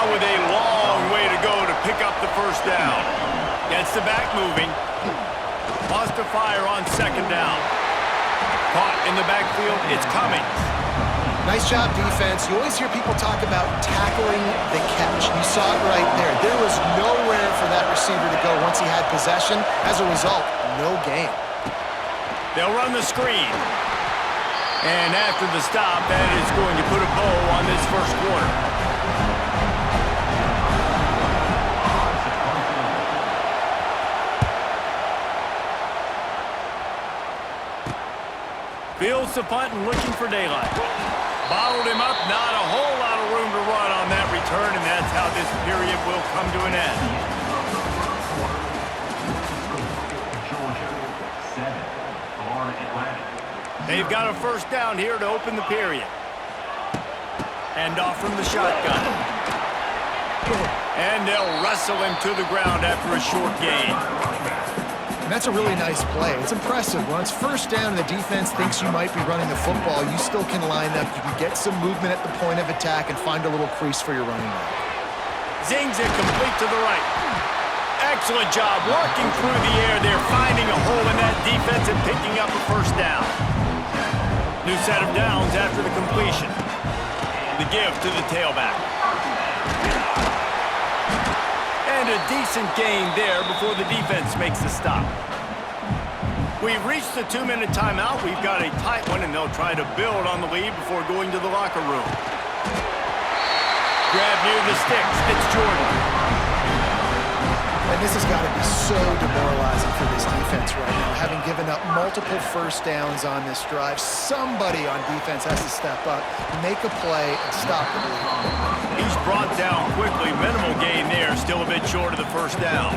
Now with a long way to go to pick up the first down. Gets the back moving. Lost to fire on second down. Caught in the backfield. It's Cummings. Nice job, defense. You always hear people talk about tackling the catch. You saw it right there. There was nowhere for that receiver to go once he had possession. As a result, no gain. They'll run the screen. And after the stop, that is going to put a bow on this first quarter. Fields the punt and looking for daylight. Bottled him up, not a whole lot of room to run on that return, and that's how this period will come to an end. They've got a first down here to open the period. And off from the shotgun. And they'll wrestle him to the ground after a short gain. And that's a really nice play. It's impressive. When it's first down and the defense thinks you might be running the football, you still can line up. You can get some movement at the point of attack and find a little crease for your running back. Zings it complete to the right. Excellent job working through the air there, finding a hole in that defense and picking up a first down. New set of downs after the completion. The give to the tailback. And a decent gain there before the defense makes the stop. We've reached the 2-minute timeout. We've got a tight one, and they'll try to build on the lead before going to the locker room. Grab near the sticks. It's Jordan. And this has got to be so demoralizing for this defense right now. Having given up multiple first downs on this drive, somebody on defense has to step up, make a play, and stop the bleeding. He's brought down quickly. Minimal gain there. Still a bit short of the first down.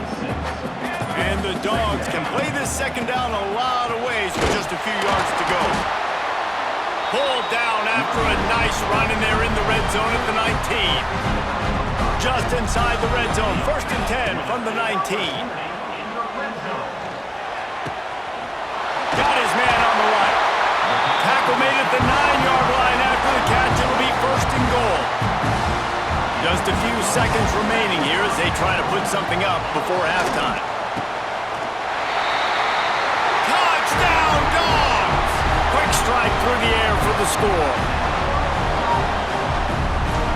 And the Dogs can play this second down a lot of ways with just a few yards to go. Pulled down after a nice run, and they're in the red zone at the 19. Just inside the red zone. 1st and 10 from the 19. Got his man on the right. Tackle made at the 9-yard line after the catch. It'll be 1st and goal. Just a few seconds remaining here as they try to put something up before halftime. Touchdown, Dogs! Quick strike through the air for the score.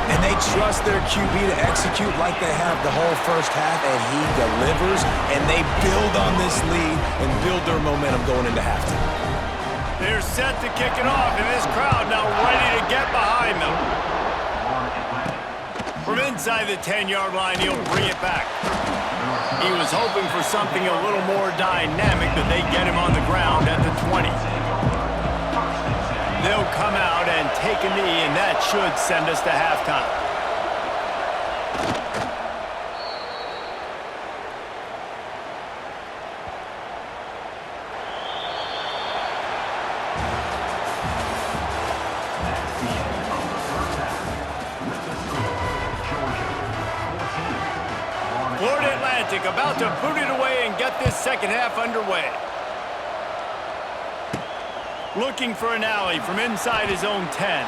And they trust their QB to execute like they have the whole first half, and he delivers, and they build on this lead and build their momentum going into halftime. They're set to kick it off, and this crowd now ready to get behind them. From inside the 10-yard line, he'll bring it back. He was hoping for something a little more dynamic, but they get him on the ground at the 20. They'll come out and take a knee, and that should send us to halftime. Florida Atlantic about to boot it away and get this second half underway. Looking for an alley from inside his own 10.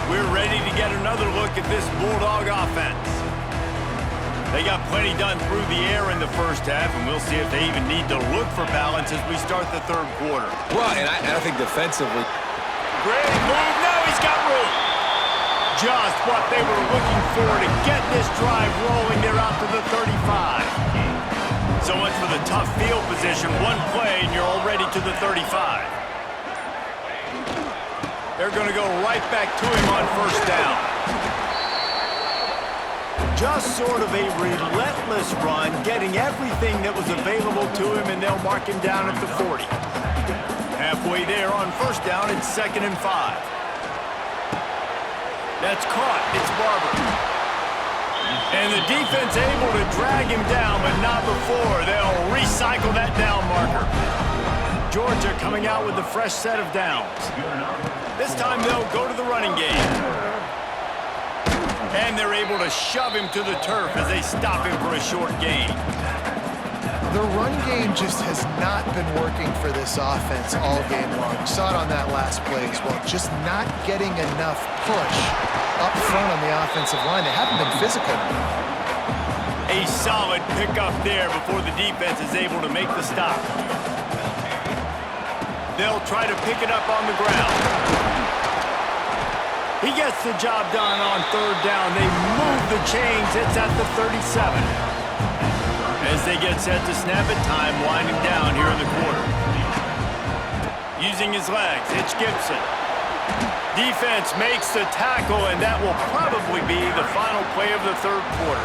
We're ready to get another look at this Bulldog offense. They got plenty done through the air in the first half, and we'll see if they even need to look for balance as we start the third quarter. Well, and I think defensively. Great move. Now he's got room. Just what they were looking for to get this drive rolling. They're out to the 35. So much for the tough field position. One play, and you're already to the 35. They're going to go right back to him on first down. Just sort of a relentless run, getting everything that was available to him, and they'll mark him down at the 40. Halfway there on first down, it's 2nd and 5. That's caught. It's Barber. And the defense able to drag him down, but not before. They'll recycle that down marker. Georgia coming out with a fresh set of downs. This time they'll go to the running game. And they're able to shove him to the turf as they stop him for a short gain. The run game just has not been working for this offense all game long. We saw it on that last play as well. Just not getting enough push up front on the offensive line. They haven't been physical enough. A solid pickup there before the defense is able to make the stop. They'll try to pick it up on the ground. He gets the job done on third down. They move the chains. It's at the 37. As they get set to snap it, time winding down here in the quarter. Using his legs, it's Gibson. Defense makes the tackle, and that will probably be the final play of the third quarter.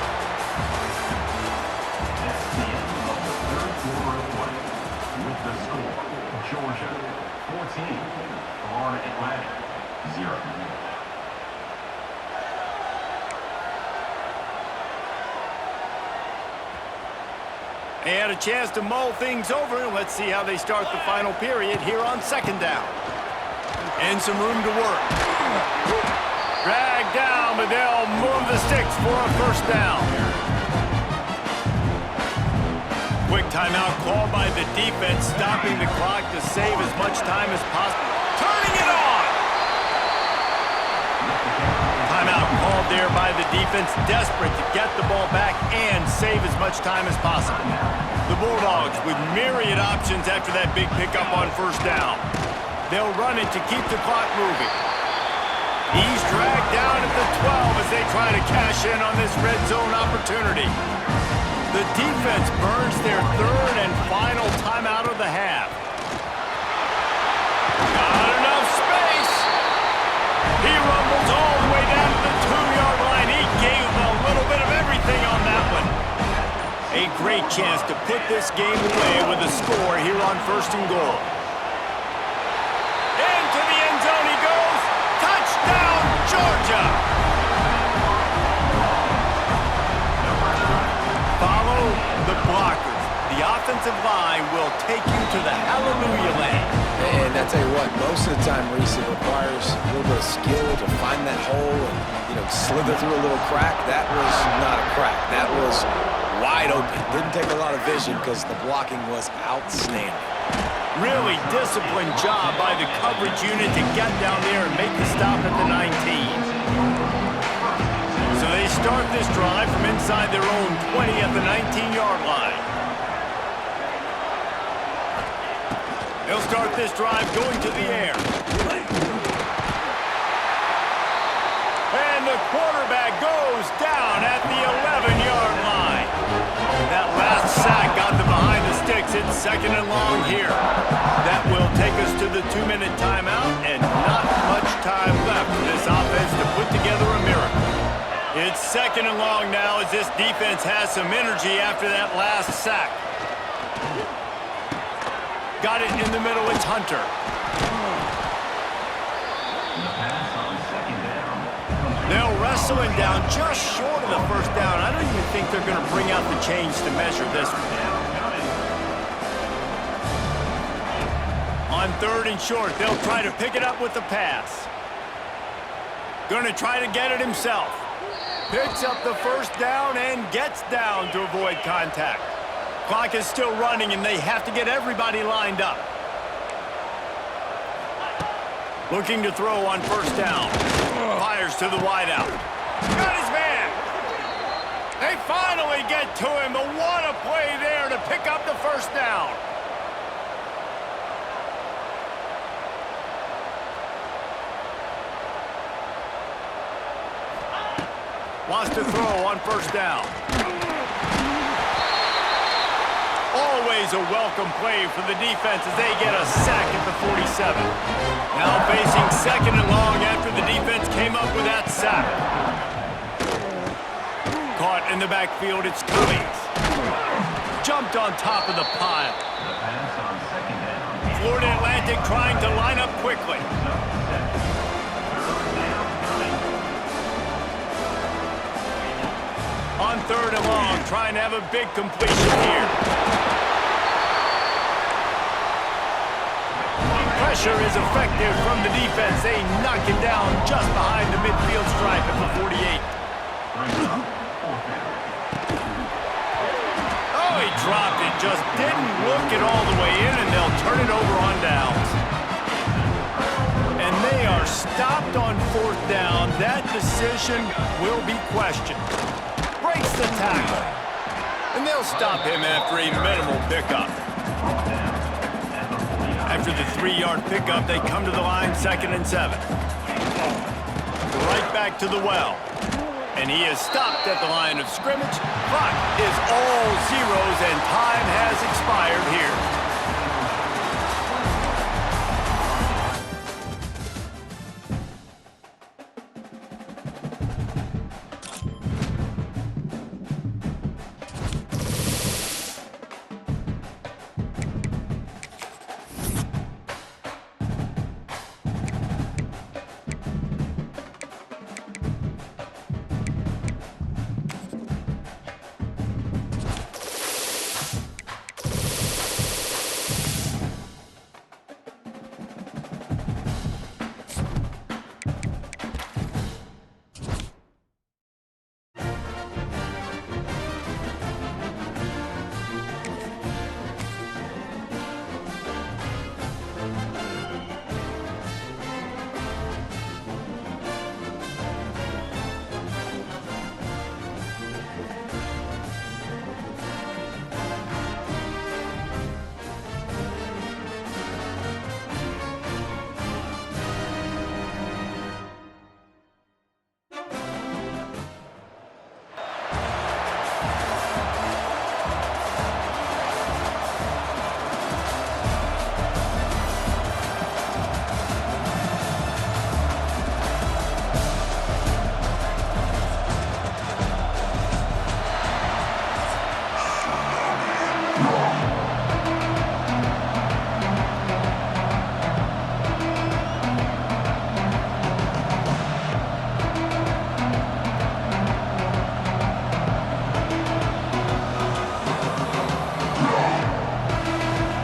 Georgia 14, Florida Atlantic 0. They had a chance to mull things over, and let's see how they start the final period here on second down. And some room to work. Drag down, but they'll move the sticks for a first down. Quick timeout called by the defense, stopping the clock to save as much time as possible. Turning it on! Timeout called there by the defense, desperate to get the ball back and save as much time as possible. The Bulldogs with myriad options after that big pickup on first down. They'll run it to keep the clock moving. He's dragged down at the 12 as they try to cash in on this red zone opportunity. The defense burns their third and final timeout of the half. Not enough space. He rumbles all the way down to the 2-yard line. He gave a little bit of everything on that one. A great chance to put this game away with a score here on first and goal. Into the end zone he goes. Touchdown, Georgia! Follow the blockers. The offensive line will take you to the hallelujah land. And I tell you what, most of the time, Reese, it requires a little bit of skill to find that hole and, slither through a little crack. That was not a crack. That was wide open. Didn't take a lot of vision because the blocking was outstanding. Really disciplined job by the coverage unit to get down there and make the stop at the 19. So they start this drive from inside their own 20 at the 19-yard line. They'll start this drive going to the air. And the quarterback goes down at the 11-yard line. That last sack got them behind the sticks. It's second and long here. That will take us to the 2-minute timeout, and not much time left for this offense to put together a miracle. It's second and long now as this defense has some energy after that last sack. Got it in the middle, it's Hunter. They'll wrestle him down just short of the first down. I don't even think they're going to bring out the chains to measure this one. On third and short, they'll try to pick it up with the pass. Going to try to get it himself. Picks up the first down and gets down to avoid contact. Clock is still running, and they have to get everybody lined up. Looking to throw on first down. Fires to the wideout. Got his man. They finally get to him. But what a play there to pick up the first down. Wants to throw on first down. Always a welcome play for the defense as they get a sack at the 47. Now facing second and long after the defense came up with that sack. Caught in the backfield, it's Cummings. Jumped on top of the pile. Florida Atlantic trying to line up quickly. On third and long, trying to have a big completion here. Pressure is effective from the defense. They knock it down just behind the midfield stripe at the 48. Oh, he dropped it, just didn't look it all the way in, and they'll turn it over on downs. And they are stopped on 4th down. That decision will be questioned. Breaks the tackle. And they'll stop him after a minimal pickup. After the 3-yard pickup, they come to the line 2nd and 7. Right back to the well. And he is stopped at the line of scrimmage. Clock is all zeros, and time has expired here.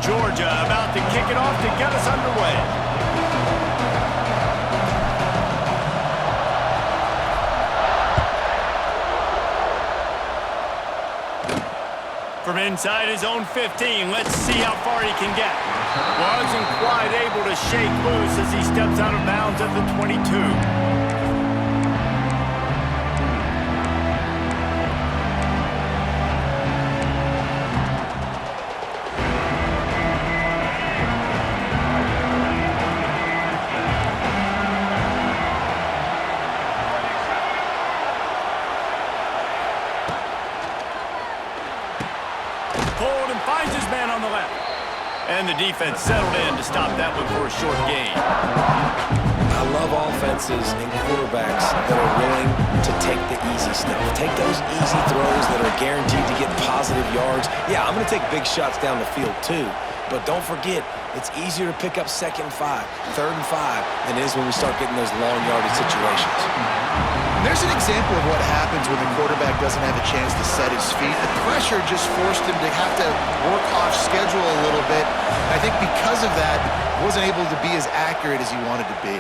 Georgia about to kick it off to get us underway. From inside his own 15, let's see how far he can get. Wasn't quite able to shake loose as he steps out of bounds at the 22. Finds his man on the left. And the defense settled in to stop that one for a short gain. I love offenses and quarterbacks that are willing to take the easy stuff. Take those easy throws that are guaranteed to get positive yards. Yeah, I'm going to take big shots down the field too. But don't forget, it's easier to pick up 2nd and 5, 3rd and 5 than it is when we start getting those long yardage situations. There's an example of what happens when the quarterback doesn't have a chance to set his feet. The pressure just forced him to have to work off schedule a little bit. I think because of that, wasn't able to be as accurate as he wanted to be.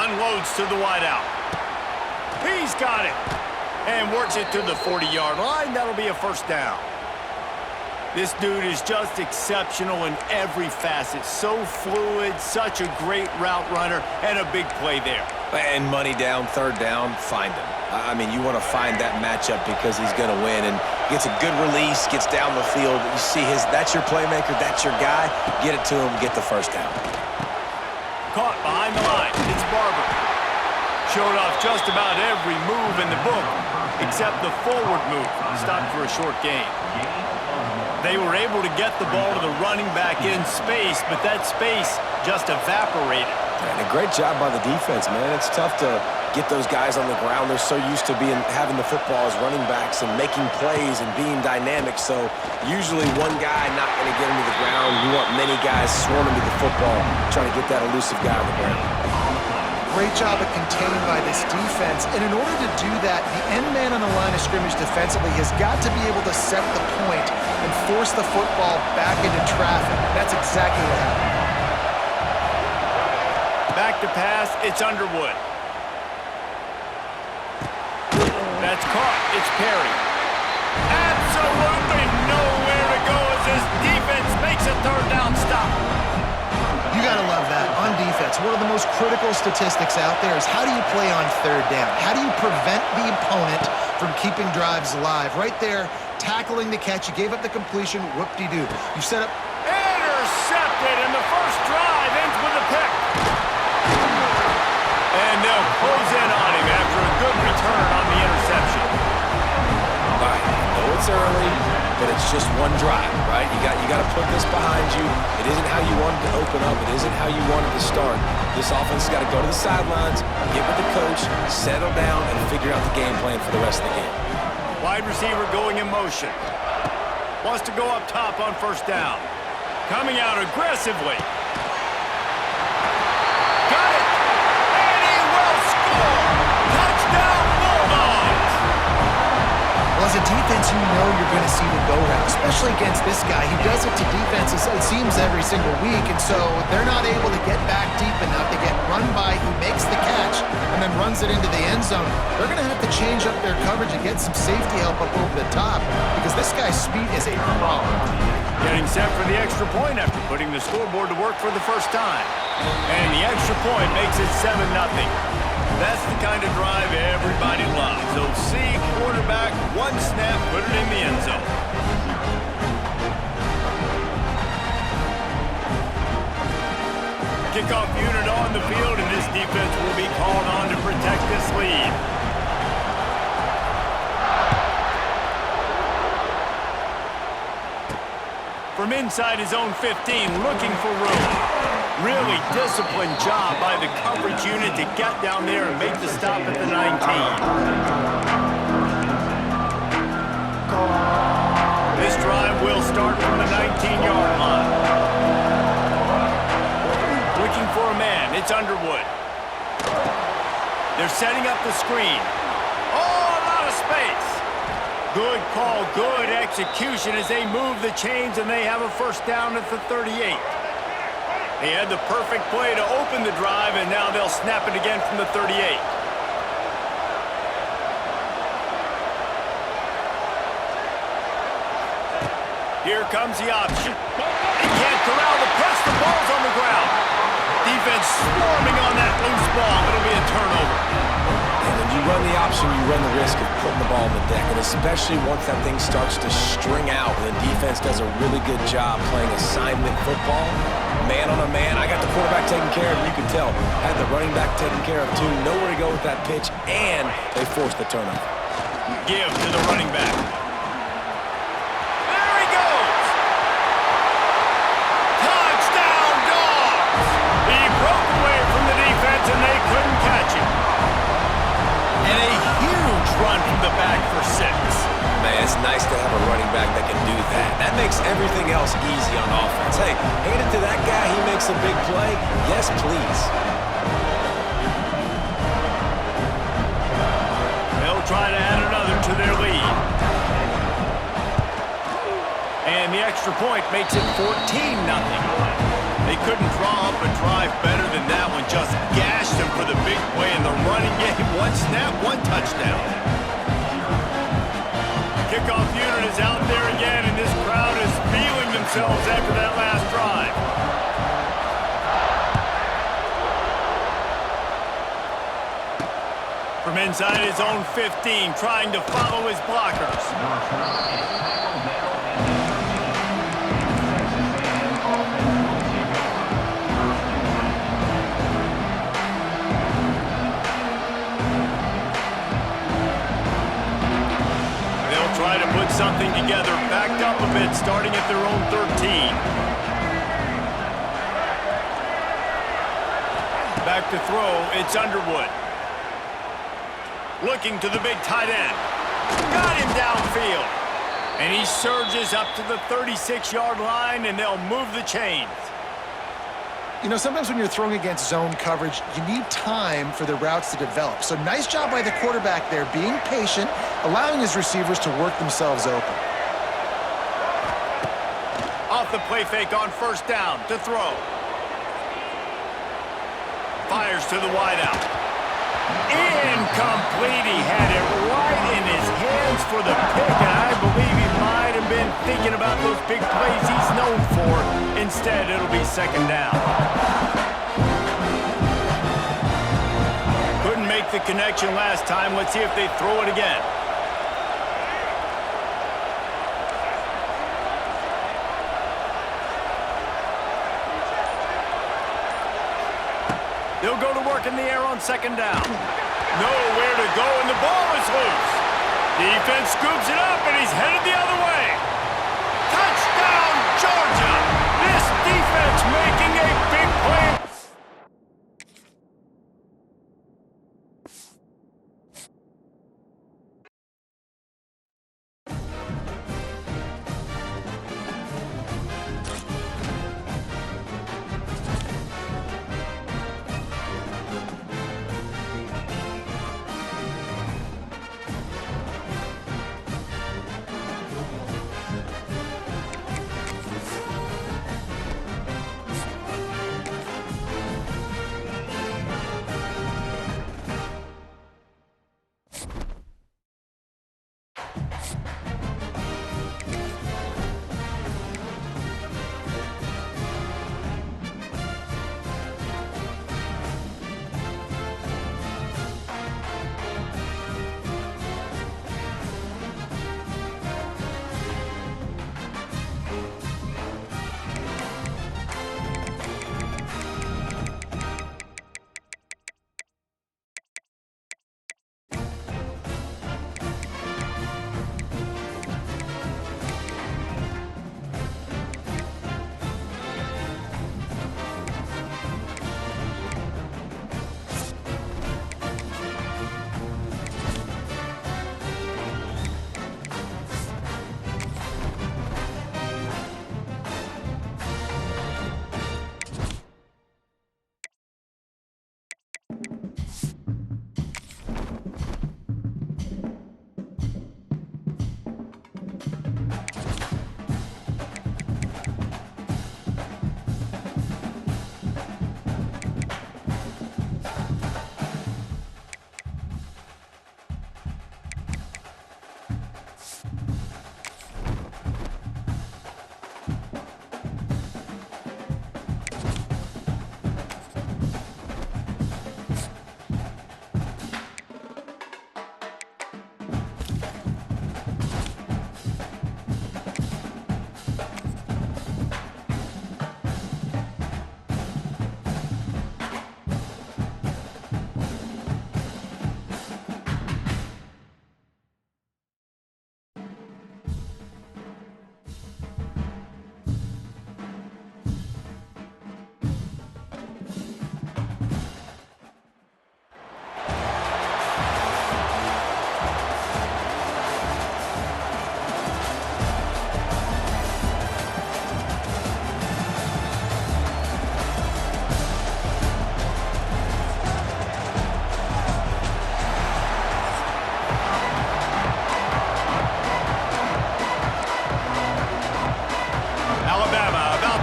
Unloads to the wideout. He's got it. And works it to the 40-yard line. That'll be a 1st down. This dude is just exceptional in every facet. So fluid, such a great route runner, and a big play there. And money down, 3rd down, find him. I mean, you want to find that matchup because he's going to win. And gets a good release, gets down the field. You see that's your playmaker, that's your guy. Get it to him, get the 1st down. Caught behind the line. It's Barber. Showed off just about every move in the book, except the forward move. Stopped for a short gain. They were able to get the ball to the running back in space, but that space just evaporated. And a great job by the defense, man. It's tough to get those guys on the ground. They're so used to having the football as running backs and making plays and being dynamic. So usually one guy not going to get him to the ground. You want many guys swarming to the football, trying to get that elusive guy on the ground. Great job of containing by this defense. And in order to do that, the end man on the line of scrimmage defensively has got to be able to set the point and force the football back into traffic. That's exactly what happened. Back to pass, it's Underwood. That's caught, it's Perry. Absolutely! absolutely nowhere to go as this defense makes a third down stop. You got to love that. On defense, one of the most critical statistics out there is how do you play on third down? How do you prevent the opponent from keeping drives alive? Right there, tackling the catch. You gave up the completion. Whoop-de-doo. You set up. Intercepted, and the first drive ends with a pick. And they'll close in on him after a good return on the interception. All right, I know it's early, but it's just one drive, right? You got to put this behind you. It isn't how you wanted to open up. It isn't how you wanted to start. This offense has got to go to the sidelines, get with the coach, settle down, and figure out the game plan for the rest of the game. Wide receiver going in motion. Wants to go up top on first down. Coming out aggressively. Got it! And he will score! Touchdown Bulldogs! Well, as a defense, you know you're going to see the go route, especially against this guy. He does it to defenses, it seems, every single week, and so they're not able to get back deep enough. They get run by, he makes the catch, and then runs it into the end zone. They're going to have to change up their coverage and get some safety help up over the top because this guy's speed is a problem. Getting set for the extra point after putting the scoreboard to work for the first time. And the extra point makes it 7-0. That's the kind of drive everybody loves. OC, quarterback, one snap, put it in the end zone. Kickoff unit on the field, and this defense will be called on to protect this lead. From inside his own 15, looking for room. Really disciplined job by the coverage unit to get down there and make the stop at the 19. This drive will start from the 19-yard line. Looking for a man, it's Underwood. They're setting up the screen. Oh, a lot of space. Good call, good execution as they move the chains, and they have a first down at the 38. They had the perfect play to open the drive, and now they'll snap it again from the 38. Here comes the option. He can't corral the press. The ball's on the ground. Defense swarming on that loose ball. It'll be a turnover. And when you run the option, you run the risk of putting the ball on the deck, and especially once that thing starts to string out, the defense does a really good job playing assignment football. Man on a man, I got the quarterback taken care of, you can tell. Had the running back taken care of too, nowhere to go with that pitch, and they forced the turnover. Give to the running back. There he goes! Touchdown, Dogs! He broke away from the defense, and they couldn't catch him. And a huge run from the back for 6. Man, it's nice to have a running back that can do that. That makes everything else easy on offense. Hey, hand it to that guy, he makes a big play. Yes, please. They'll try to add another to their lead. And the extra point makes it 14-0. They couldn't draw up a drive better than that one. Just gashed them for the big play in the running game. One snap, one touchdown. Kickoff unit is out there again, and this crowd is feeling themselves after that last drive. From inside his own 15, trying to follow his blockers. Try to put something together, backed up a bit, starting at their own 13. Back to throw, it's Underwood. Looking to the big tight end. Got him downfield. And he surges up to the 36-yard line, and they'll move the chains. You know, sometimes when you're throwing against zone coverage, you need time for the routes to develop. So nice job by the quarterback there, being patient, allowing his receivers to work themselves open. Off the play fake on first down to throw. Fires to the wideout. Incomplete. He had it right in his hands for the pick, and I believe he might thinking about those big plays he's known for. Instead, it'll be second down. Couldn't make the connection last time. Let's see if they throw it again. They'll go to work in the air on second down. Nowhere to go, and the ball is loose. Defense scoops it up, and he's headed the other way. Touchdown, Georgia! This defense making a big play.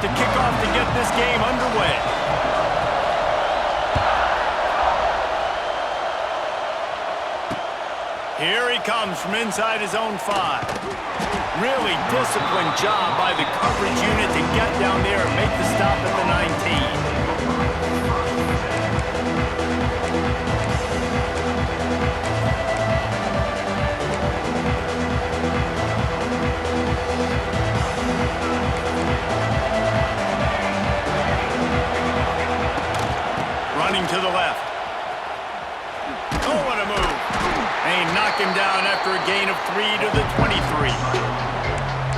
To kick off to get this game underway. Here he comes from inside his own 5. Really disciplined job by the coverage unit to get down there and make the stop at the 19. To the left. Oh, what a move. And he knocked him down after a gain of 3 to the 23.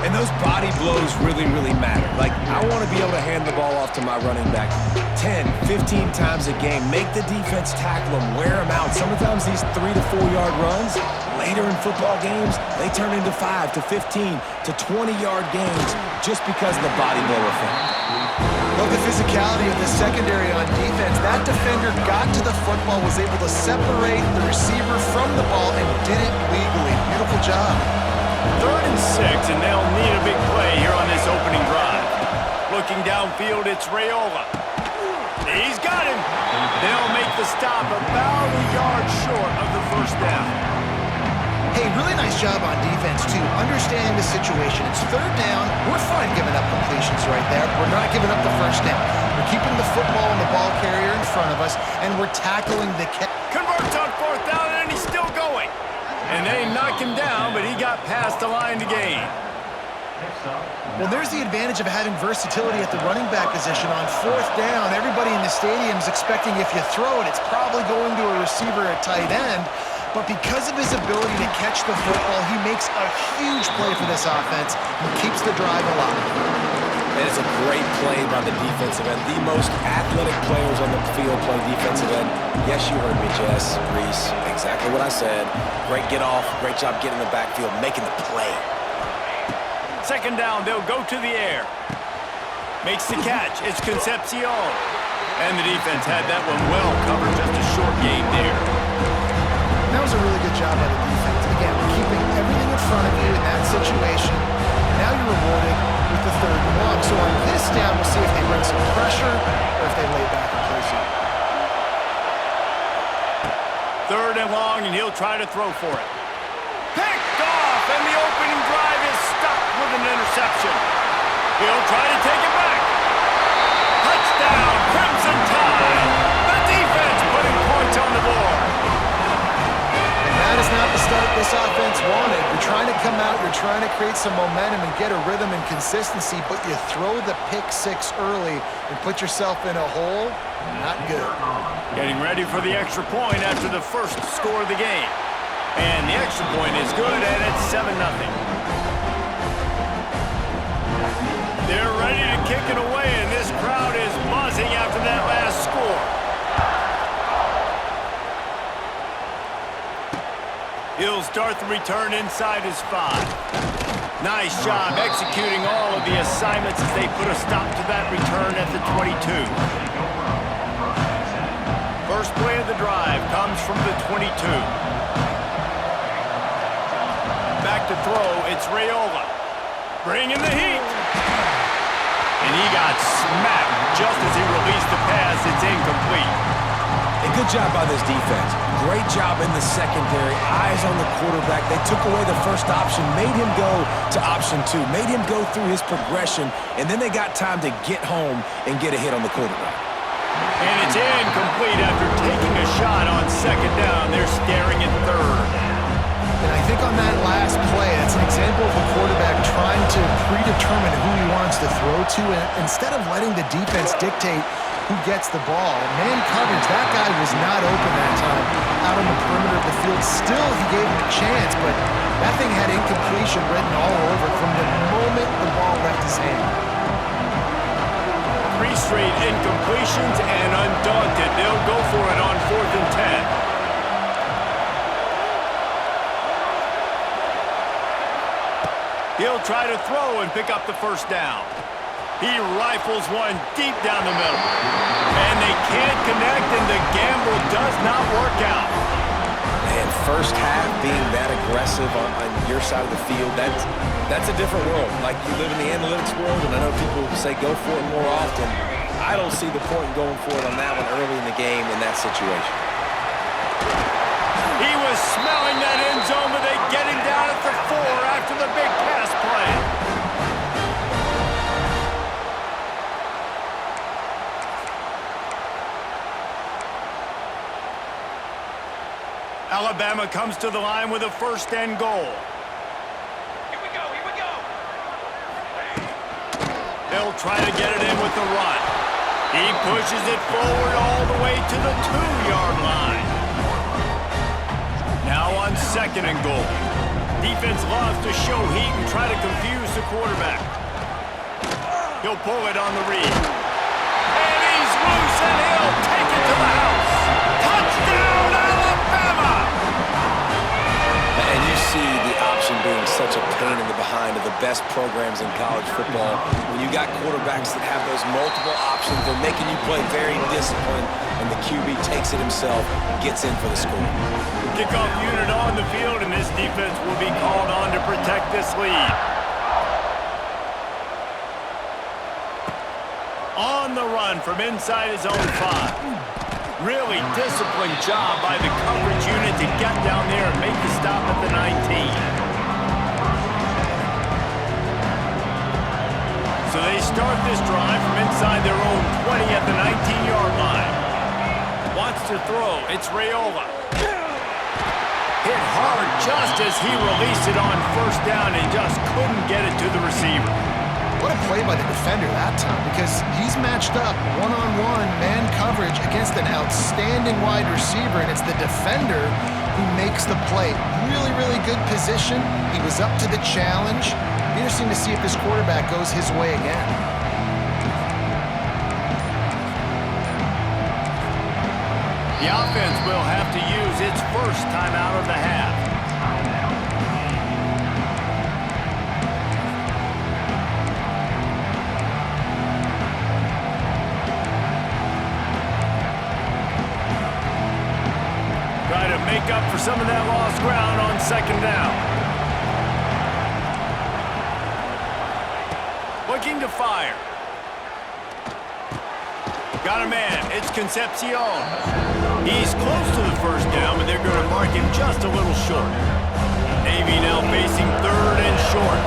And those body blows really, really matter. Like, I want to be able to hand the ball off to my running back 10, 15 times a game. Make the defense tackle him, wear him out. Sometimes these 3 to 4 yard runs, later in football games, they turn into 5 to 15 to 20 yard gains just because of the body blow effect. Love the physicality of the secondary on defense. That defender got to the football, was able to separate the receiver from the ball, and did it legally. Beautiful job. 3rd and 6, and they'll need a big play here on this opening drive. Looking downfield, it's Raiola. He's got him. They'll make the stop about a yard short of the first down. Hey, really nice job on defense, too, understanding the situation. It's third down. We're fine giving up completions right there. We're not giving up the first down. We're keeping the football and the ball carrier in front of us, and we're tackling the Converts on fourth down, and he's still going. And they knocked him down, but he got past the line to gain. Well, there's the advantage of having versatility at the running back position. On fourth down, everybody in the stadium is expecting if you throw it, it's probably going to a receiver at tight end. But because of his ability to catch the football, he makes a huge play for this offense and keeps the drive alive. And it's a great play by the defensive end. The most athletic players on the field play defensive end. Yes, you heard me, Jess, Reese. Exactly what I said. Great get off. Great job getting in the backfield, making the play. Second down, they'll go to the air. Makes the catch. It's Concepcion. And the defense had that one well covered. Just a short gain there. And that was a really good job by the defense. Again, keeping everything in front of you in that situation. And now you're rewarded with the third and long. So on this down, we'll see if they bring some pressure or if they lay back and play zone. Third and long, and he'll try to throw for it. Picked off, and the opening drive is stuck with an interception. He'll try to take it back. Touchdown, Crimson Tide. The defense putting points on the board. And that is not the start this offense wanted. You're trying to come out, you're trying to create some momentum and get a rhythm and consistency, but you throw the pick six early and put yourself in a hole. Not good. Getting ready for the extra point after the first score of the game. And the extra point is good, and it's 7-0. They're ready to kick it away, and this crowd is buzzing after that last score. He'll start the return inside his 5. Nice job executing all of the assignments as they put a stop to that return at the 22. First play of the drive comes from the 22. Back to throw, it's Raiola. Bringing the heat. And he got smacked just as he released the pass. It's incomplete. A good job by this defense. Great job in the secondary. Eyes on the quarterback. They took away the first option, made him go to option 2, made him go through his progression, and then they got time to get home and get a hit on the quarterback. And it's incomplete after taking a shot on second down. They're staring at third. And I think on that last play, it's an example of the quarterback trying to predetermine who he wants to throw to, and instead of letting the defense dictate who gets the ball. Man coverage, that guy was not open that time out on the perimeter of the field. Still, he gave him a chance, but that thing had incompletion written all over it from the moment the ball left his hand. 3 straight incompletions, and undaunted, they'll go for it on 4th and 10. He'll try to throw and pick up the first down. He rifles one deep down the middle. And they can't connect, and the gamble does not work out. And first half being that aggressive on your side of the field, that's a different world. Like, you live in the analytics world, and I know people say go for it more often. I don't see the point in going for it on that one early in the game in that situation. He was smelling that end zone, but they get him down at the 4 after the big pass play. Alabama comes to the line with a 1st and goal. Here we go, here we go. They'll try to get it in with the run. He pushes it forward all the way to the 2-yard line. Now on 2nd and goal. Defense loves to show heat and try to confuse the quarterback. He'll pull it on the read. And he's loose, and he'll take it to the house. Touchdown, Alabama! And you see the option being such a pain in the behind of the best programs in college football. When you got quarterbacks that have those multiple options, they're making you play very disciplined, and the QB takes it himself, gets in for the score. Kickoff unit on the field, and this defense will be called on to protect this lead. On the run from inside his own 5. Really disciplined job by the coverage unit to get down there and make the stop at the 19. So they start this drive from inside their own 20 at the 19-yard line. Wants to throw. It's Raiola. Hit hard just as he released it on first down and just couldn't get it to the receiver. What a play by the defender that time, because he's matched up one-on-one man coverage against an outstanding wide receiver, and it's the defender who makes the play. Really, really good position. He was up to the challenge. Interesting to see if this quarterback goes his way again. The offense will have to use its first timeout of the half. Try to make up for some of that lost ground on second down. Looking to fire. Got a man. It's Concepcion. He's close to the first down, but they're going to mark him just a little short. Navy now facing third and short.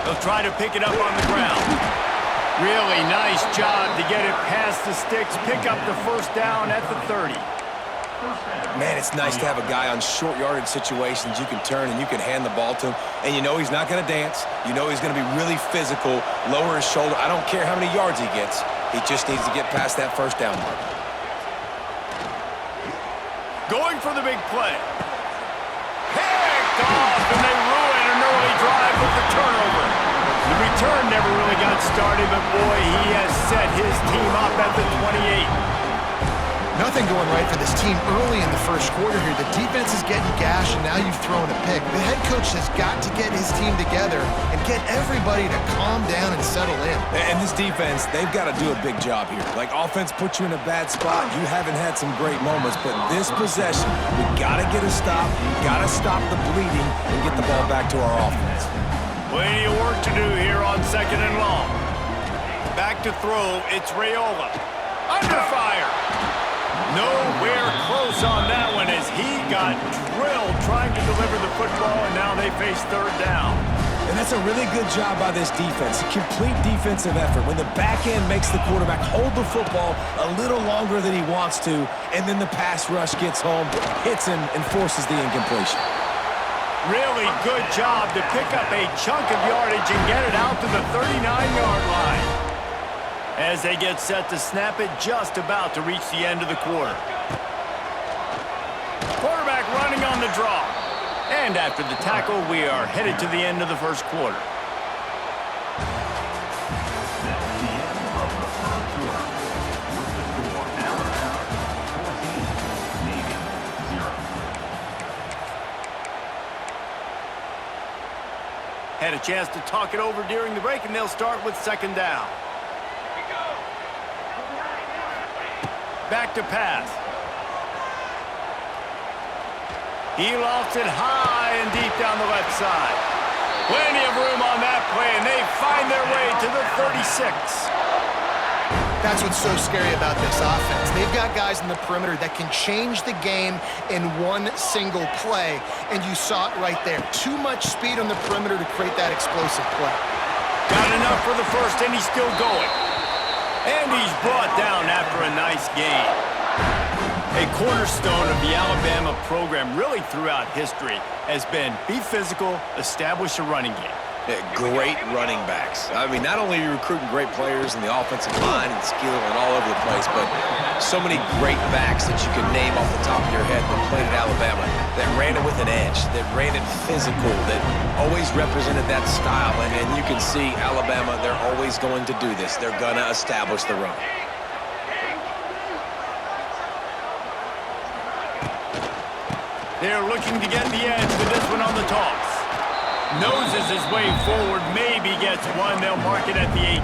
They'll try to pick it up on the ground. Really nice job to get it past the sticks, pick up the first down at the 30. Man, it's nice to have a guy on short yardage situations you can turn and you can hand the ball to him. And you know he's not going to dance. You know he's going to be really physical, lower his shoulder. I don't care how many yards he gets. He just needs to get past that first down mark. Going for the big play. Picked off, and they ruin an early drive with the turnover. The return never really got started, but boy, he has set his team up at the 28. Nothing going right for this team early in the first quarter here. The defense is getting gashed, and now you've thrown a pick. The head coach has got to get his team together and get everybody to calm down and settle in. And this defense, they've got to do a big job here. Like, offense put you in a bad spot. You haven't had some great moments, but this possession, we got to get a stop, got to stop the bleeding, and get the ball back to our offense. Plenty of work to do here on second and long. Back to throw, it's Raiola. Under fire. Nowhere close on that one as he got drilled trying to deliver the football, and now they face third down. And that's a really good job by this defense, a complete defensive effort. When the back end makes the quarterback hold the football a little longer than he wants to, and then the pass rush gets home, hits him, and forces the incompletion. Really good job to pick up a chunk of yardage and get it out to the 39-yard line. As they get set to snap it, just about to reach the end of the quarter. Quarterback running on the draw. And after the tackle, we are headed to the end of the first quarter. Had a chance to talk it over during the break, and they'll start with second down. Back to pass. He lofts it high and deep down the left side. Plenty of room on that play, and they find their way to the 36. That's what's so scary about this offense. They've got guys in the perimeter that can change the game in one single play, and you saw it right there. Too much speed on the perimeter to create that explosive play. Got enough for the first, and he's still going. And he's brought down after a nice gain. A cornerstone of the Alabama program really throughout history has been be physical, establish a running game. Yeah, great running backs. I mean, not only are you recruiting great players in the offensive line and skill and all over the place, but so many great backs that you can name off the top of your head that played at Alabama, that ran it with an edge, that ran it physical, that always represented that style. And you can see Alabama, they're always going to do this. They're going to establish the run. They're looking to get the edge with this one on the toss. Noses his way forward, maybe gets one. They'll mark it at the 18.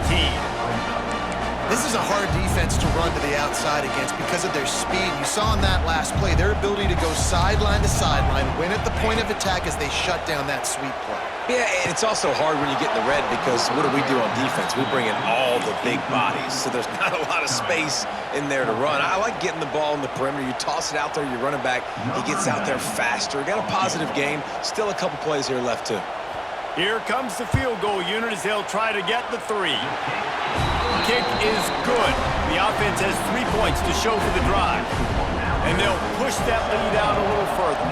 This is a hard defense to run to the outside against because of their speed. You saw in that last play their ability to go sideline to sideline, win at the point of attack as they shut down that sweep play. Yeah, and it's also hard when you get in the red because what do we do on defense? We bring in all the big bodies, so there's not a lot of space in there to run. I like getting the ball in the perimeter. You toss it out there, you're running back. He gets out there faster. Got a positive game. Still a couple plays here left, too. Here comes the field goal unit as they'll try to get the 3. Kick is good. The offense has 3 points to show for the drive. And they'll push that lead out a little further.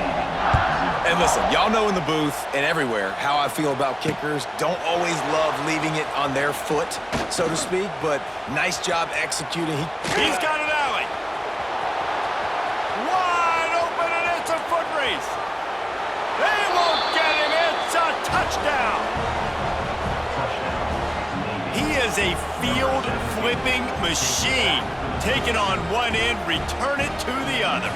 And listen, y'all know in the booth and everywhere how I feel about kickers. Don't always love leaving it on their foot, so to speak, but nice job executing. He's got an alley. Wide open, and it's a foot race. They won't get him. It's a touchdown. He is a field-flipping machine. Taking on one end, return it to the other.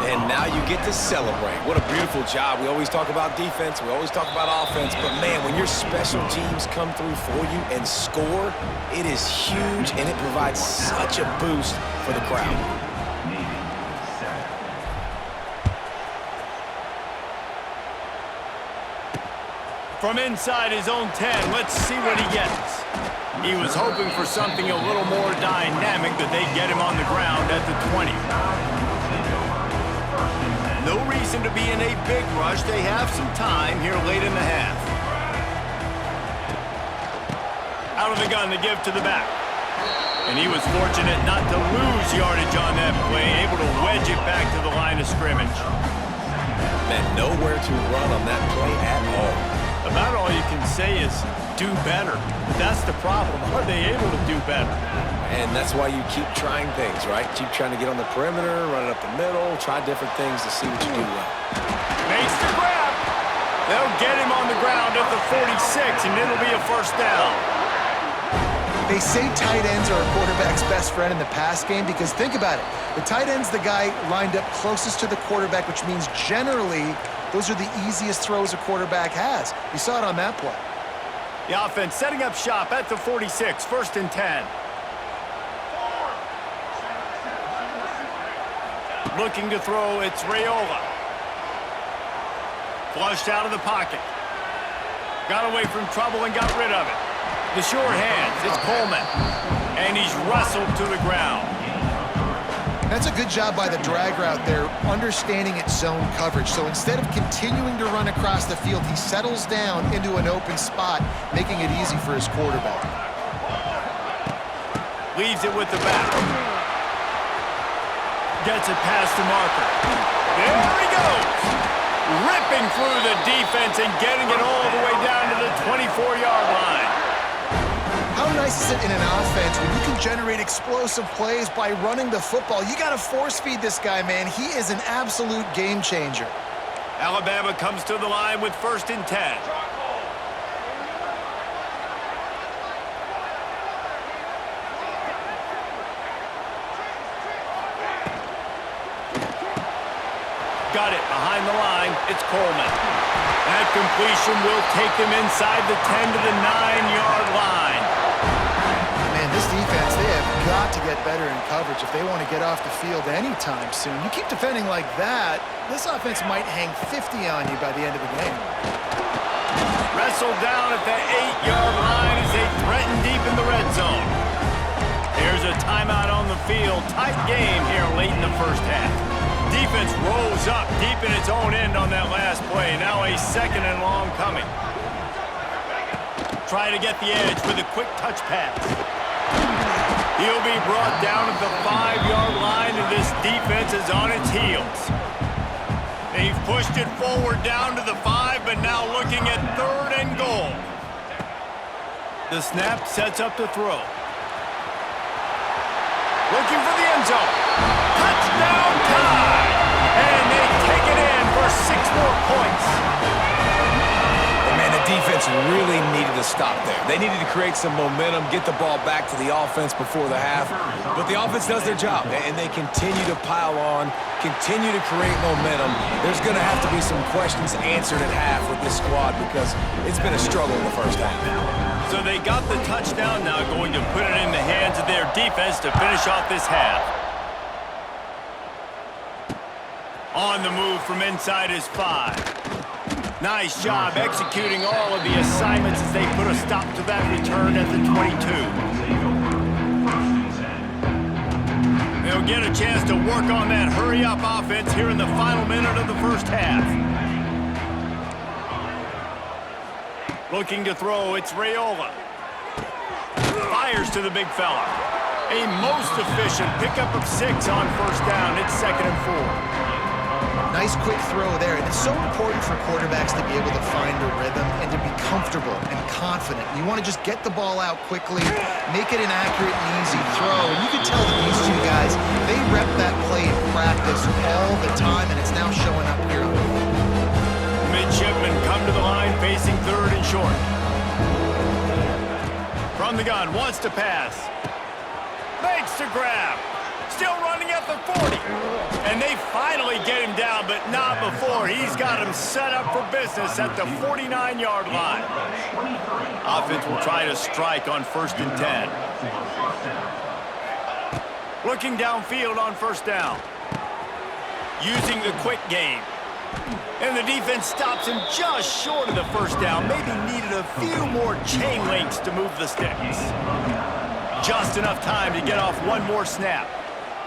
And now you get to celebrate. What a beautiful job. We always talk about defense. We always talk about offense. But, man, when your special teams come through for you and score, it is huge, and it provides such a boost for the crowd. From inside his own 10, let's see what he gets. He was hoping for something a little more dynamic, but they get him on the ground at the 20. No reason to be in a big rush. They have some time here late in the half. Out of the gun to give to the back. And he was fortunate not to lose yardage on that play, able to wedge it back to the line of scrimmage. Man, nowhere to run on that play at all. About all you can say is do better. But that's the problem. Are they able to do better? And that's why you keep trying things, right? Keep trying to get on the perimeter, run it up the middle, try different things to see what you do well. Makes the grab. They'll get him on the ground at the 46, and it'll be a first down. They say tight ends are a quarterback's best friend in the pass game because think about it. The tight end's the guy lined up closest to the quarterback, which means generally those are the easiest throws a quarterback has. You saw it on that play. The offense setting up shop at the 46, 1st and 10. Looking to throw, it's Raiola. Flushed out of the pocket. Got away from trouble and got rid of it. The sure hands, it's Coleman. And he's wrestled to the ground. That's a good job by the drag route there, understanding its zone coverage. So instead of continuing to run across the field, he settles down into an open spot, making it easy for his quarterback. Leaves it with the back. Gets it past the marker. There he goes. Ripping through the defense and getting it all the way down to the 24-yard line. How nice is it in an offense when you can generate explosive plays by running the football? You got to force feed this guy, man. He is an absolute game changer. Alabama comes to the line with 1st and 10. Got it behind the line. It's Coleman. That completion will take them inside the 10 to the 9-yard line. Man, this defense, they have got to get better in coverage if they want to get off the field anytime soon. You keep defending like that, this offense might hang 50 on you by the end of the game. Wrestled down at the 8-yard line as they threaten deep in the red zone. Here's a timeout on the field. Tight game here late in the first half. Defense rolls up deep in its own end on that last play. Now a 2nd and long coming. Try to get the edge with a quick touch pass. He'll be brought down at the 5-yard line, and this defense is on its heels. They've pushed it forward down to the 5, but now looking at 3rd and goal. The snap sets up the throw. Looking for the end zone. Touchdown time! And they take it in for 6 more points. And man, the defense really needed to stop there. They needed to create some momentum, get the ball back to the offense before the half. But the offense does their job, and they continue to pile on, continue to create momentum. There's going to have to be some questions answered at half with this squad because it's been a struggle in the first half. So So they got the touchdown, now going to put it in the hands of their defense to finish off this half. On the move from inside his 5. Nice job executing all of the assignments as they put a stop to that return at the 22. They'll get a chance to work on that hurry-up offense here in the final minute of the first half. Looking to throw, it's Raiola. Fires to the big fella. A most efficient pickup of 6 on first down. It's 2nd and 4. Nice quick throw there. And it's so important for quarterbacks to be able to find a rhythm and to be comfortable and confident. You want to just get the ball out quickly, make it an accurate and easy throw. And you can tell that these two guys, they rep that play in practice all the time, and it's now showing up here. Midshipmen come to the line facing 3rd and short. From the gun, wants to pass. Makes the grab. Still running at the 40. And they finally get him down, but not before. He's got him set up for business at the 49-yard line. Offense will try to strike on 1st and 10. Looking downfield on first down. Using the quick game. And the defense stops him just short of the first down. Maybe needed a few more chain links to move the sticks. Just enough time to get off one more snap.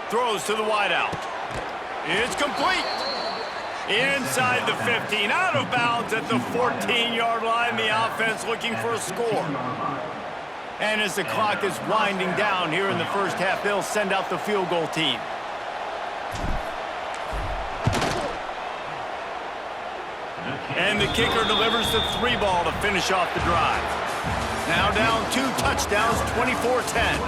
Throws to the wideout. It's complete. Inside the 15, out of bounds at the 14-yard line. The offense looking for a score. And as the clock is winding down here in the first half, they'll send out the field goal team. And the kicker delivers the 3 ball to finish off the drive. Now down 2 touchdowns, 24-10.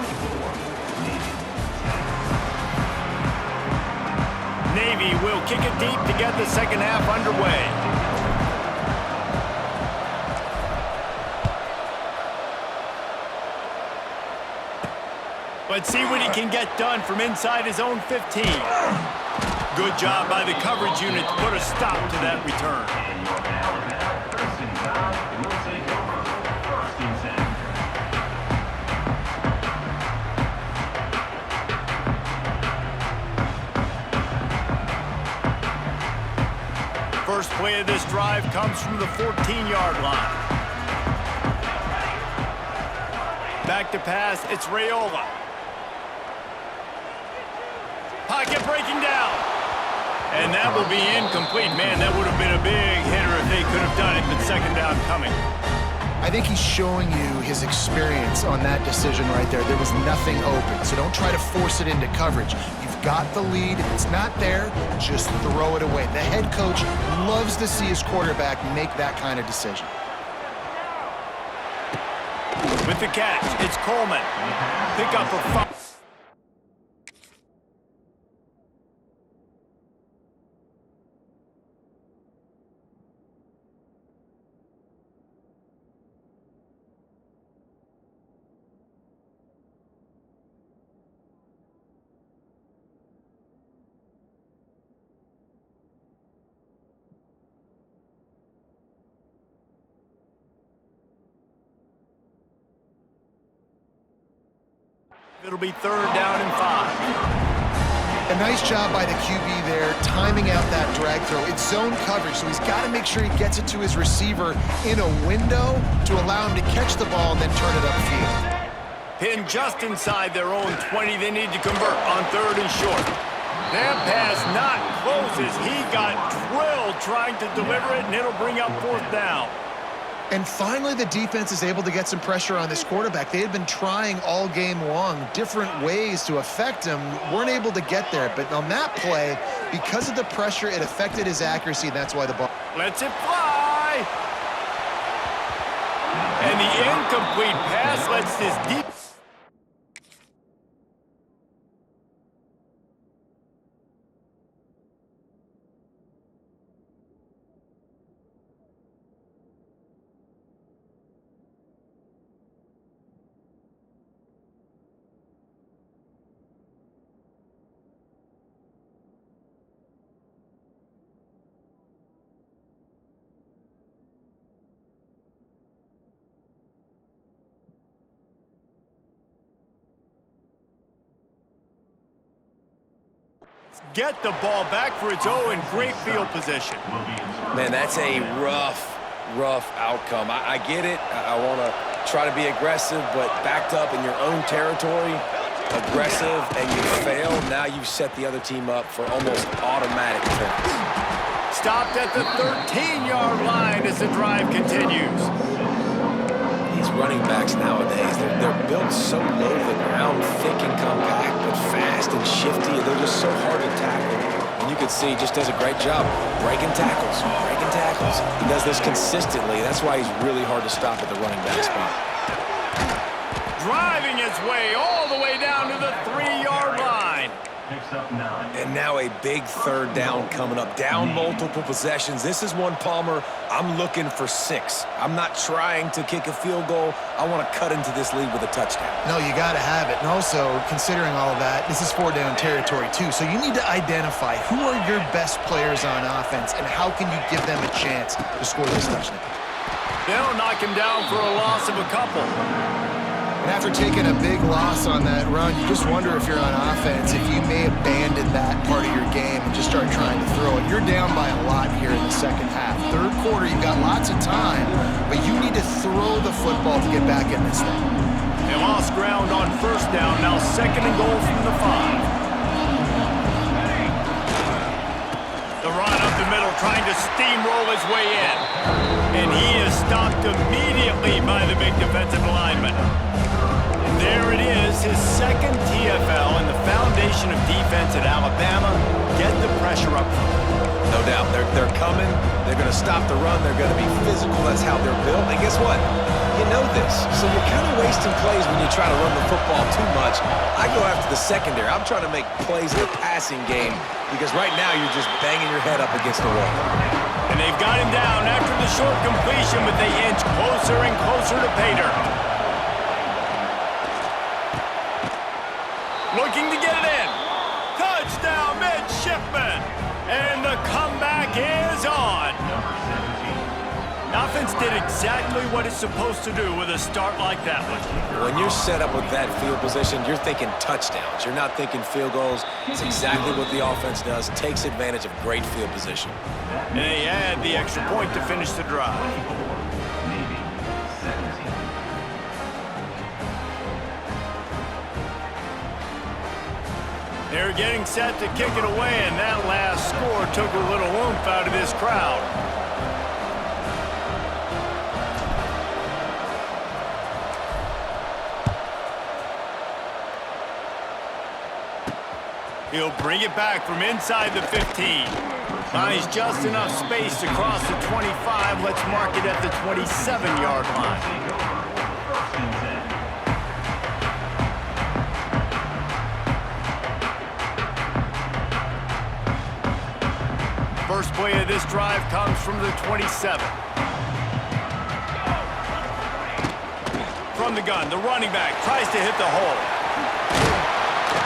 Navy will kick it deep to get the second half underway. Let's see what he can get done from inside his own 15. Good job by the coverage unit to put a stop to that return. First play of this drive comes from the 14-yard line. Back to pass, it's Raiola. Pocket breaking down. And that will be incomplete. Man, that would have been a big hitter if they could have done it, but second down coming. I think he's showing you his experience on that decision right there. There was nothing open, so don't try to force it into coverage. You've got the lead. If it's not there, just throw it away. The head coach loves to see his quarterback make that kind of decision. With the catch, it's Coleman. Pick up a 5. It'll be 3rd down and 5. A nice job by the QB there, timing out that drag throw. It's zone coverage, so he's got to make sure he gets it to his receiver in a window to allow him to catch the ball and then turn it upfield. Pinned just inside their own 20. They need to convert on 3rd and short. That pass not closes. He got drilled trying to deliver it, and it'll bring up 4th down. And finally, the defense is able to get some pressure on this quarterback. They had been trying all game long different ways to affect him, weren't able to get there. But on that play, because of the pressure, it affected his accuracy, and that's why the ball... Lets it fly! And the incomplete pass lets this deep... get the ball back for its own in great field position. Man, that's a rough outcome. I get it. I want to try to be aggressive, but backed up in your own territory, aggressive, and you fail. Now you've set the other team up for almost automatic points. Stopped at the 13-yard line as the drive continues. These running backs nowadays, they're built so low to the ground, thick and compact, but fast and shifty. They're just so hard to tackle. And you can see he just does a great job breaking tackles. He does this consistently. That's why he's really hard to stop at the running back spot. Driving his way all the way down to the 3-yard line. And now a big third down coming up. Down multiple possessions. This is one, Palmer, I'm looking for 6. I'm not trying to kick a field goal. I want to cut into this lead with a touchdown. No, you got to have it. And also, considering all of that, this is 4-down territory too. So you need to identify who are your best players on offense and how can you give them a chance to score this touchdown. They'll knock him down for a loss of a couple. And after taking a big loss on that run, you just wonder if you're on offense, if you may abandon that part of your game and just start trying to throw it. You're down by a lot here in the second half. Third quarter, you've got lots of time, but you need to throw the football to get back in this thing. They lost ground on first down, now 2nd and goal from the 5. The run up the middle, trying to steamroll his way in. And he is stopped immediately by the big defensive lineman. There it is, his 2nd TFL and the foundation of defense at Alabama. Get the pressure up front. No doubt. They're coming. They're going to stop the run. They're going to be physical. That's how they're built. And guess what? You know this. So you're kind of wasting plays when you try to run the football too much. I go after the secondary. I'm trying to make plays in the passing game because right now you're just banging your head up against the wall. And they've got him down after the short completion, but they inch closer and closer to Pater. Looking to get it in. Touchdown, midshipman. And the comeback is on. Offense did exactly what it's supposed to do with a start like that one. When you're set up with that field position, you're thinking touchdowns. You're not thinking field goals. It's exactly what the offense does. Takes advantage of great field position. And they add the extra point to finish the drive. They're getting set to kick it away, and that last score took a little oomph out of this crowd. He'll bring it back from inside the 15. Finds just enough space to cross the 25. Let's mark it at the 27-yard line. First play of this drive comes from the 27. From the gun, the running back tries to hit the hole.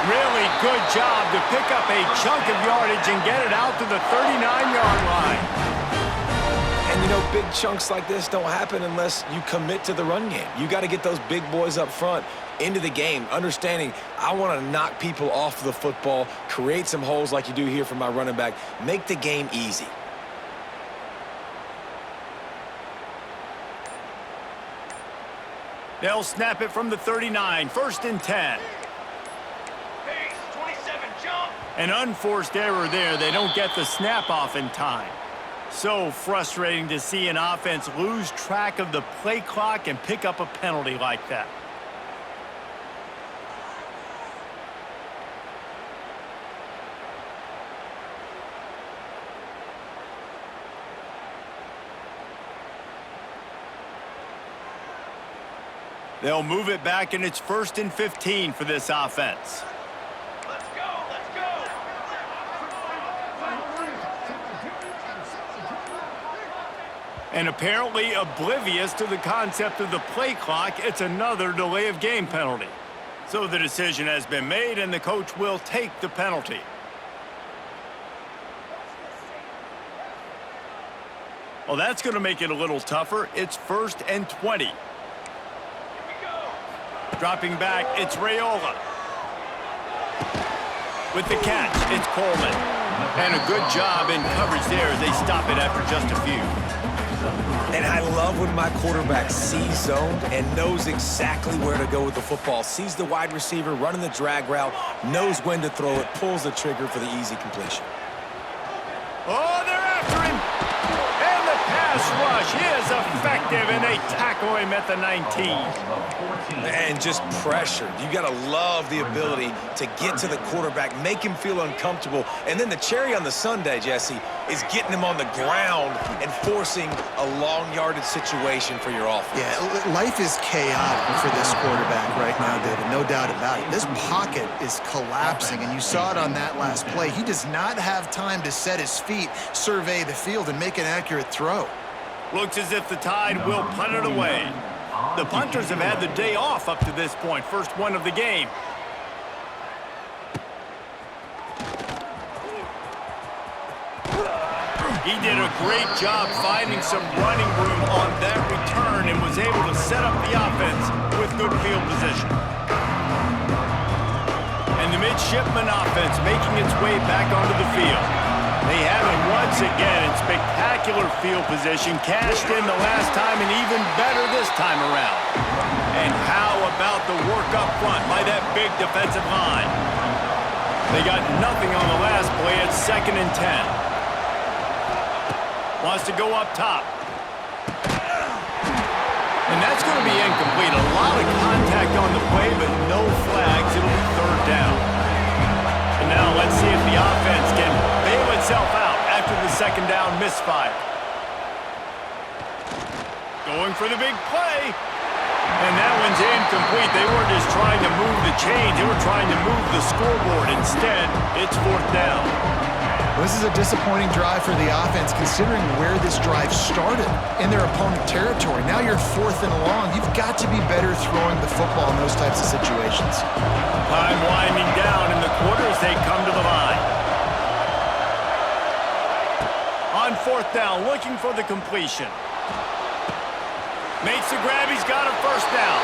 Really good job to pick up a chunk of yardage and get it out to the 39-yard line. And you know, big chunks like this don't happen unless you commit to the run game. You got to get those big boys up front into the game, understanding I want to knock people off the football, create some holes like you do here for my running back, make the game easy. They'll snap it from the 39, 1st and 10. Hey, 27, jump! An unforced error there. They don't get the snap off in time. So frustrating to see an offense lose track of the play clock and pick up a penalty like that. They'll move it back, and it's 1st and 15 for this offense. Let's go, let's go! And apparently oblivious to the concept of the play clock, it's another delay of game penalty. So the decision has been made, and the coach will take the penalty. Well, that's going to make it a little tougher. It's 1st and 20. Dropping back, it's Raiola. With the catch, it's Coleman. And a good job in coverage there as they stop it after just a few. And I love when my quarterback sees zoned and knows exactly where to go with the football. Sees the wide receiver running the drag route, knows when to throw it, pulls the trigger for the easy completion. Oh, they're after him. And the pass rush is effective, and they tackle him at the 19. And just pressure. You got to love the ability to get to the quarterback, make him feel uncomfortable. And then the cherry on the sundae, Jesse, is getting him on the ground and forcing a long yardage situation for your offense. Yeah, life is chaotic for this quarterback right now, David, no doubt about it. This pocket is collapsing, and you saw it on that last play. He does not have time to set his feet, survey the field, and make an accurate throw. Looks as if the Tide will punt it away. The punters have had the day off up to this point. First one of the game. He did a great job finding some running room on that return and was able to set up the offense with good field position. And the midshipman offense making its way back onto the field. They have it once again in spectacular field position, cashed in the last time and even better this time around. And how about the work up front by that big defensive line? They got nothing on the last play at 2nd and 10. Wants to go up top. And that's going to be incomplete. A lot of contact on the play, but no flags. It'll be 3rd down. And now let's see if the offense can bail itself out after the 2nd down misfire. Going for the big play. And that one's incomplete. They weren't just trying to move the chains. They were trying to move the scoreboard. Instead, it's 4th down. This is a disappointing drive for the offense, considering where this drive started in their opponent territory. Now you're 4th and long. You've got to be better throwing the football in those types of situations. Time winding down in the quarter as they come to the line. On 4th down, looking for the completion. Makes the grab. He's got a 1st down.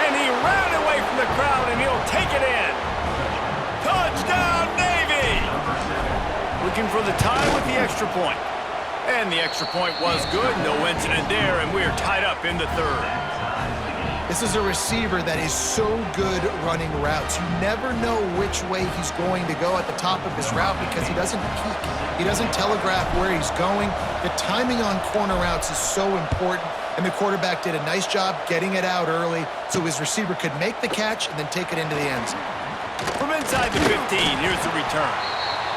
And he ran away from the crowd, and he'll take it in. Touchdown, Navy! Looking for the tie with the extra point. And the extra point was good. No incident there, and we're tied up in the 3rd. This is a receiver that is so good running routes. You never know which way he's going to go at the top of his route because he doesn't peek. He doesn't telegraph where he's going. The timing on corner routes is so important, and the quarterback did a nice job getting it out early so his receiver could make the catch and then take it into the end zone. From inside the 15, here's the return.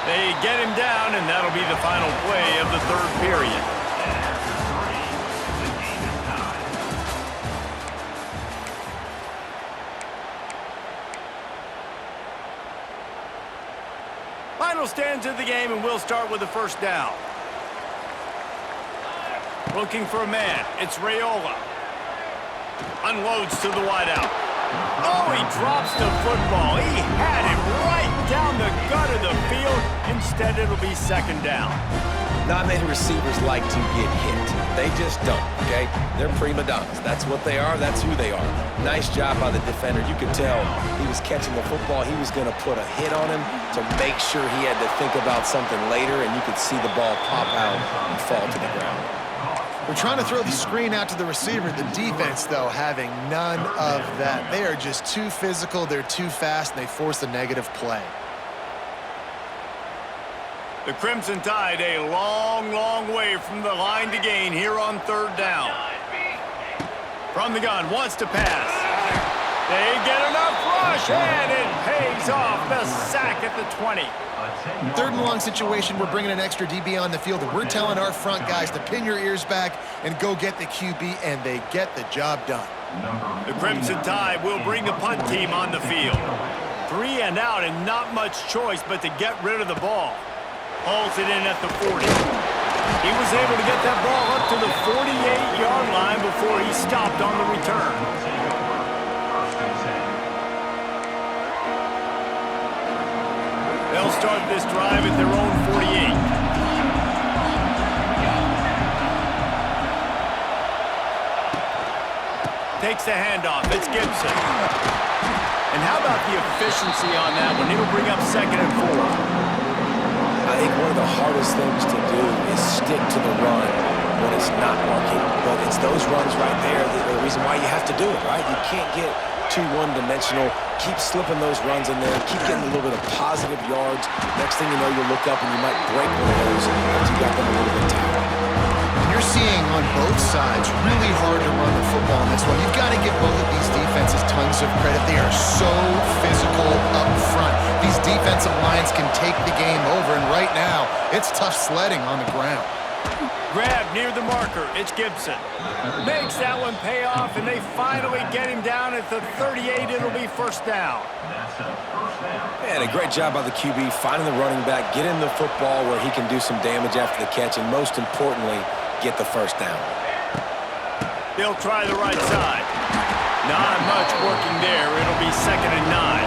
They get him down, and that'll be the final play of the 3rd period. Final stands of the game, and we'll start with the 1st down. Looking for a man. It's Raiola. Unloads to the wideout. Oh, he drops the football. He had him right down the gut of the field. Instead, it'll be 2nd down. Not many receivers like to get hit. They just don't, okay? They're prima donnas. That's what they are. That's who they are. Nice job by the defender. You could tell he was catching the football. He was going to put a hit on him to make sure he had to think about something later, and you could see the ball pop out and fall to the ground. We're trying to throw the screen out to the receiver. The defense, though, having none of that. They are just too physical, they're too fast, and they force a negative play. The Crimson Tide a long, long way from the line to gain here on 3rd down. From the gun, wants to pass. They get enough rush, and it pays off. The sack at the 20. 3rd and long situation, we're bringing an extra DB on the field, and we're telling our front guys to pin your ears back and go get the QB, and they get the job done. The Crimson Tide will bring the punt team on the field. 3 and out, and not much choice but to get rid of the ball. Hauls it in at the 40. He was able to get that ball up to the 48-yard line before he stopped on the return. They'll start this drive at their own 48. Takes the handoff. It's Gibson. And how about the efficiency on that one? It'll bring up 2nd and 4. I think one of the hardest things to do is stick to the run when it's not working. But it's those runs right there that are the reason why you have to do it, right? You can't get too one-dimensional. Keep slipping those runs in there. Keep getting a little bit of positive yards. Next thing you know, you'll look up and you might break one of those after you got them a little bit tired. You're seeing on both sides really hard to run the football in this one. You've got to give both of these defenses tons of credit. They are so physical up front. These defensive lines can take the game over, and right now, it's tough sledding on the ground. Grab near the marker. It's Gibson. Makes that one pay off, and they finally get him down at the 38. It'll be 1st down. Man, a great job by the QB finding the running back, get him the football where he can do some damage after the catch, and most importantly, get the 1st down. They'll try the right side. Not much working there. It'll be 2nd and 9.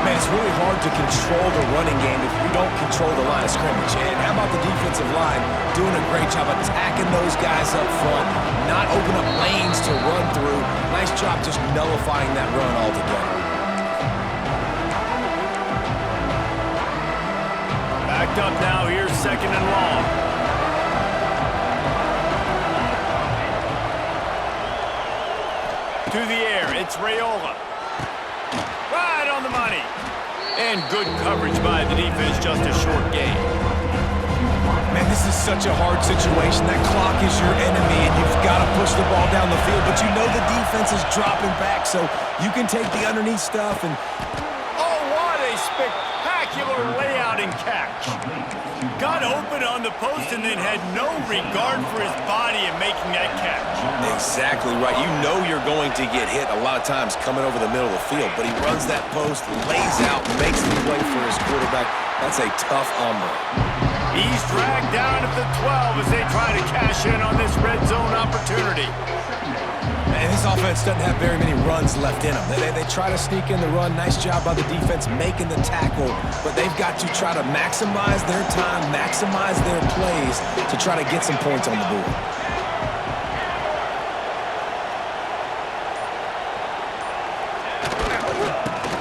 Man, it's really hard to control the running game if you don't control the line of scrimmage. And how about the defensive line doing a great job attacking those guys up front, not open up lanes to run through. Nice job just nullifying that run altogether. Backed up now. Here's 2nd and long. To the air. It's Raiola. Right on the money. And good coverage by the defense, just a short gain. Man, this is such a hard situation. That clock is your enemy, and you've got to push the ball down the field. But you know the defense is dropping back, so you can take the underneath stuff. And oh, what a spectacular layout and catch. Got open on the post and then had no regard for his body in making that catch. exactly right. You know you're going to get hit a lot of times coming over the middle of the field, but he runs that post, lays out, makes the play for his quarterback. That's a tough hombre. He's dragged down at the 12 as they try to cash in on this red zone opportunity. And this offense doesn't have very many runs left in them. They try to sneak in the run. Nice job by the defense making the tackle, but they've got to try to maximize their time, maximize their plays to try to get some points on the board.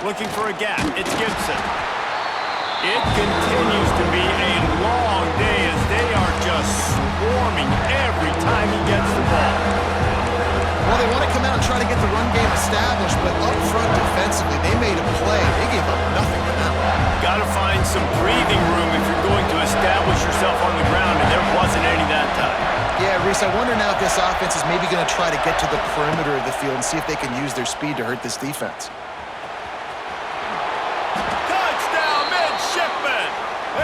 Looking for a gap. It's Gibson. It continues to be a long day as they are just swarming every time he gets the ball. Well, they want to come out and try to get the run game established, but up front defensively, they made a play. They gave up nothing to that one. Got to find some breathing room if you're going to establish yourself on the ground, and there wasn't any that time. Yeah, Reese, I wonder now if this offense is maybe going to try to get to the perimeter of the field and see if they can use their speed to hurt this defense. Touchdown, midshipmen!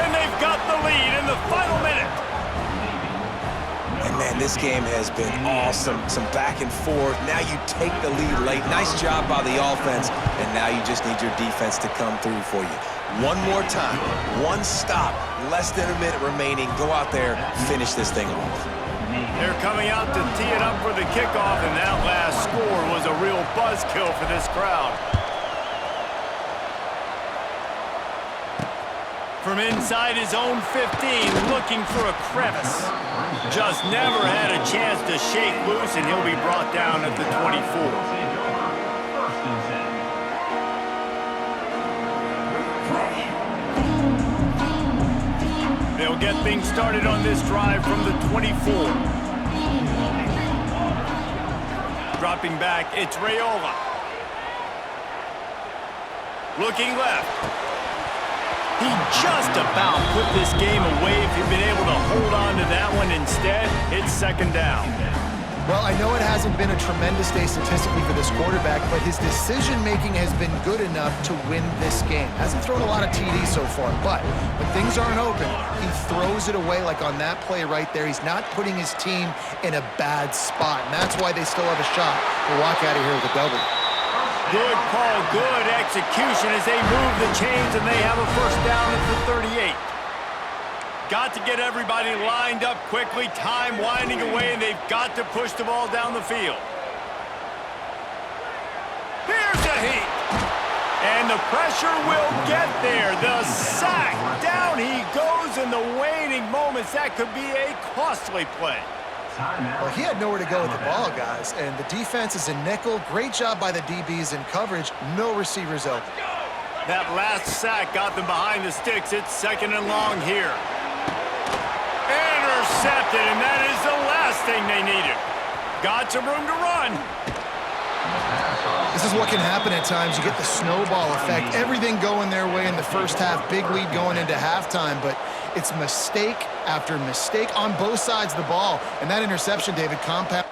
And they've got the lead in the final minute. And man, this game has been awesome. Some back and forth. Now you take the lead late. Nice job by the offense. And now you just need your defense to come through for you. One more time. One stop. Less than a minute remaining. Go out there, finish this thing off. They're coming out to tee it up for the kickoff, and that last score was a real buzzkill for this crowd. From inside his own 15, looking for a crevice. Just never had a chance to shake loose, and he'll be brought down at the 24. They'll get things started on this drive from the 24. Dropping back, it's Raiola. Looking left. He just about put this game away if he'd been able to hold on to that one. Instead, it's second down. Well, I know it hasn't been a tremendous day statistically for this quarterback, but his decision-making has been good enough to win this game. Hasn't thrown a lot of TDs so far, but when things aren't open, he throws it away like on that play right there. He's not putting his team in a bad spot, and that's why they still have a shot to walk out of here with a W. Good call, good execution as they move the chains, and they have a first down at the 38. Got to get everybody lined up quickly, time winding away, and they've got to push the ball down the field. Here's a heat. And the pressure will get there. The sack. Down he goes in the waning moments. That could be a costly play. Well, he had nowhere to go with the ball, guys, and the defense is in nickel. Great job by the DBs in coverage. No receivers open. That last sack got them behind the sticks. It's 2nd and long here. Intercepted, and that is the last thing they needed. Got some room to run. This is what can happen at times. You get the snowball effect. Everything going their way in the first half. Big lead going into halftime, but it's mistake after mistake on both sides of the ball. And that interception, David, compound.